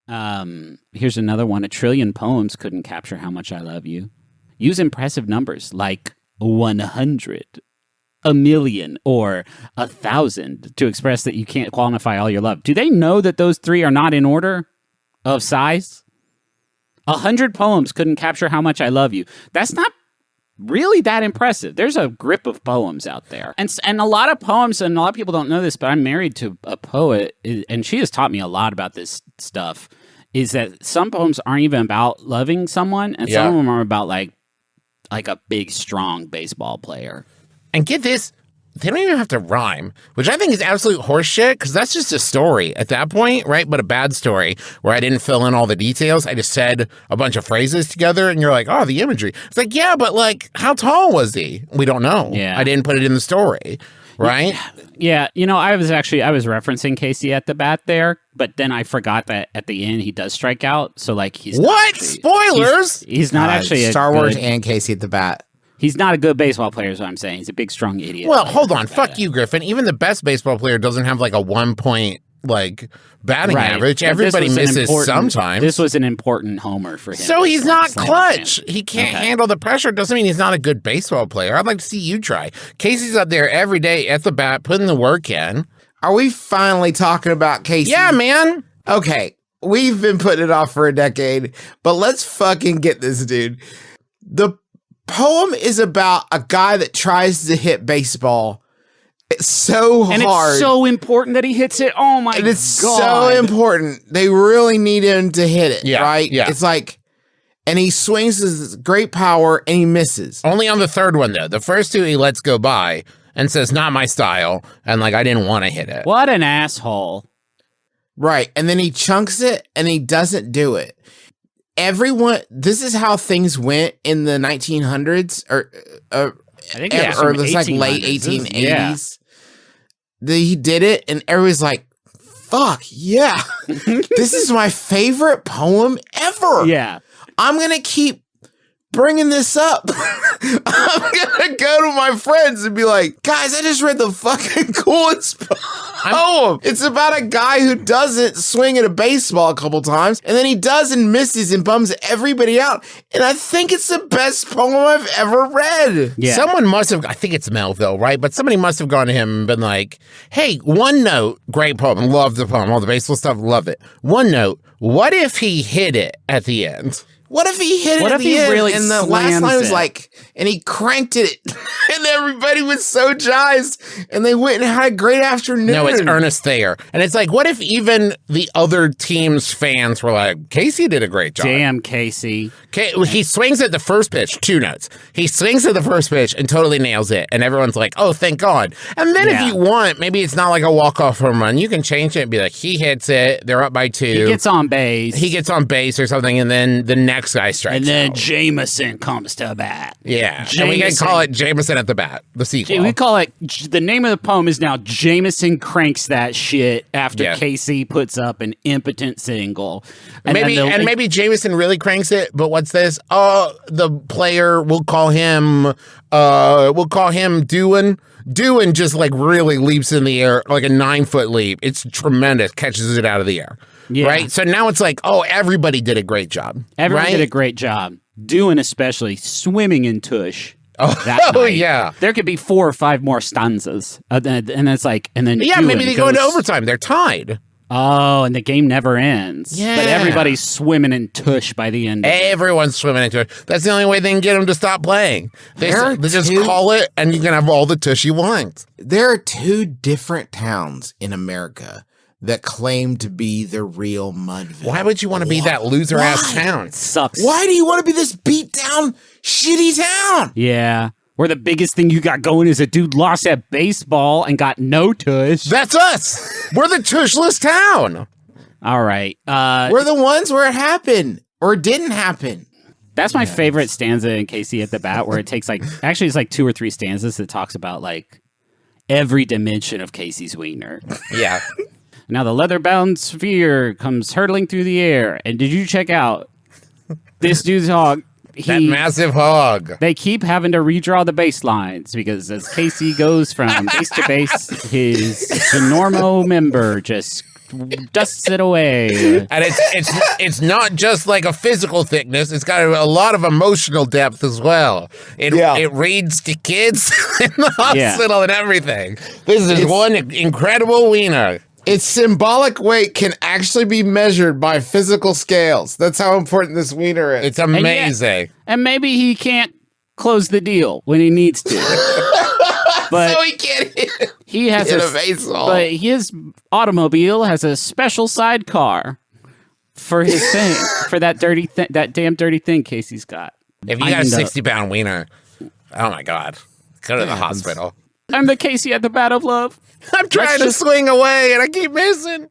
Here's another one. 1 trillion poems couldn't capture how much I love you. Use impressive numbers like 100, 1,000,000, or 1,000 to express that you can't quantify all your love. Do they know that those three are not in order of size? 100 poems couldn't capture how much I love you. That's not really that impressive. There's a grip of poems out there. And a lot of poems, and a lot of people don't know this, but I'm married to a poet, and she has taught me a lot about this stuff, is that some poems aren't even about loving someone, and some of them are about like a big, strong baseball player. And get this, they don't even have to rhyme, which I think is absolute horseshit, because that's just a story at that point, right? But a bad story where I didn't fill in all the details. I just said a bunch of phrases together, and you're like, oh, the imagery. It's like, yeah, but like, how tall was he? We don't know. Yeah. I didn't put it in the story, right? Yeah, you know, I was referencing Casey at the bat there, but then I forgot that at the end he does strike out. So like he's what? Spoilers? He's not actually Star Wars and Casey at the bat. He's not a good baseball player, is what I'm saying. He's a big, strong idiot. Well, hold on. Fuck you, Griffin. Even the best baseball player doesn't have like a 1 point like batting average. But everybody misses sometimes. This was an important homer for him. So he's not clutch. He can't handle the pressure. Doesn't mean he's not a good baseball player. I'd like to see you try. Casey's up there every day at the bat, putting the work in. Are we finally talking about Casey? Yeah, man. Okay. We've been putting it off for a decade, but let's fucking get this dude. The poem is about a guy that tries to hit baseball. It's so hard. And it's so important that he hits it. Oh my God. And it's so important. They really need him to hit it, right? Yeah. It's like, and he swings with great power and he misses. Only on the third one, though. The first two he lets go by and says, not my style. And like, I didn't want to hit it. What an asshole. Right. And then he chunks it and he doesn't do it. Everyone, this is how things went in the 1900s or it's like late 1880s. He did it and everybody's like, fuck yeah. This is my favorite poem ever. Yeah. I'm going to keep bringing this up. I'm going to go to my friends and be like, guys, I just read the fucking coolest poem. It's about a guy who doesn't swing at a baseball a couple times, and then he does and misses and bums everybody out. And I think it's the best poem I've ever read. Yeah. Someone must have, I think it's Melville, right? But somebody must have gone to him and been like, hey, one note, great poem, love the poem, all the baseball stuff, love it. One note, what if he hit it at the end? What if he hit it at the end, really, and the last line was like, and he cranked it, and everybody was so jazzed, and they went and had a great afternoon. No, it's Ernest Thayer. And it's like, what if even the other team's fans were like, Casey did a great job. Damn, Casey. He swings at the first pitch, 2 notes. He swings at the first pitch and totally nails it. And everyone's like, oh, thank God. And then if you want, maybe it's not like a walk-off home run. You can change it and be like, he hits it. They're up by 2. He gets on base. He gets on base or something. And then the next guy strikes And then out. Jameson comes to bat. Yeah. And we can call it Jameson at the bat, the sequel. We call it, the name of the poem is now Jameson Cranks That Shit after Casey puts up an impotent single. And maybe Jameson really cranks it, but what's this? Oh, the player, we'll call him Doohan. Doohan just like really leaps in the air, like a 9-foot leap. It's tremendous, catches it out of the air. Yeah. Right? So now it's like, oh, everybody did a great job. Everybody did a great job. Doohan especially, swimming in tush. Oh yeah. There could be 4 or 5 more stanzas. And it's like, and then maybe they go into overtime. They're tied. Oh, and the game never ends. Yeah. But everybody's swimming in tush by the end. Everyone's swimming in tush. That's the only way they can get them to stop playing. They just call it, and you can have all the tush you want. There are 2 different towns in America that claim to be the real Mudville. Why would you want to be that loser-ass town? It sucks. Why do you want to be this beat-down, shitty town? Yeah. Where the biggest thing you got going is a dude lost at baseball and got no tush. That's us. We're the tushless town. All right. We're the ones where it happened or didn't happen. That's my favorite stanza in Casey at the Bat, where it takes actually it's like 2 or 3 stanzas that talks about like every dimension of Casey's wiener. Yeah. Now the leather-bound sphere comes hurtling through the air. And did you check out this dude's hog? That massive hog. They keep having to redraw the baselines because as Casey goes from base to base, his Normo member just dusts it away. And it's not just like a physical thickness. It's got a lot of emotional depth as well. It reads to kids in the hospital and everything. This is one incredible wiener. Its symbolic weight can actually be measured by physical scales. That's how important this wiener is. It's amazing. And maybe he can't close the deal when he needs to. But so he can't he has hit a baseball. But his automobile has a special sidecar for his thing, for that damn dirty thing Casey's got. If you got a 60-pound wiener, oh my God, go to the hospital. I'm the Casey at the Bat of Love. I'm trying to swing away and I keep missing.